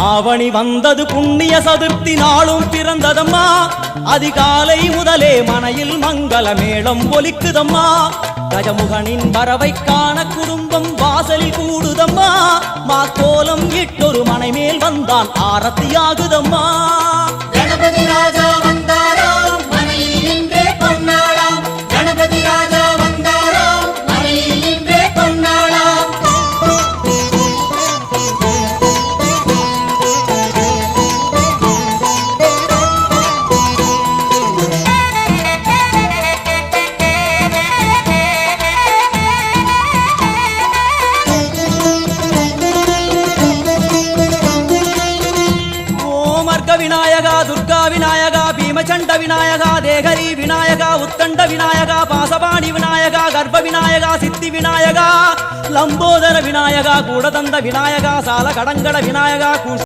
ஆவணி வந்தது புண்ணிய சதுர்த்தி நாளும் பிறந்ததம்மா அதிகாலை முதலே மனையில் மங்கள மேளம் ஒலிக்குதம்மா கஜமுகனின் வரவை காண குடும்பம் வாசலில் கூடுதம்மா மாக்கோலம் இட்டொரு மனை மேல் வந்தான் ஆரத்தியாகுதம்மா கணபதி ராஜா வந்தாராம் மனையில் நின்றே பொன்னாளாம் கணபதி ராஜா வந்தாராம் மனையில் நின்றே பொன்னாளாம் விநாயகா துர்கா விநாயகா பீமச்சண்ட விநாயகா தேகரி விநாயகா உத்தண்ட விநாயகா பாசபாணி விநாயகா கர்ப்ப விநாயகா சித்தி விநாயகா லம்போதர விநாயகா கூடதந்த விநாயகா சால கடங்கட விநாயகா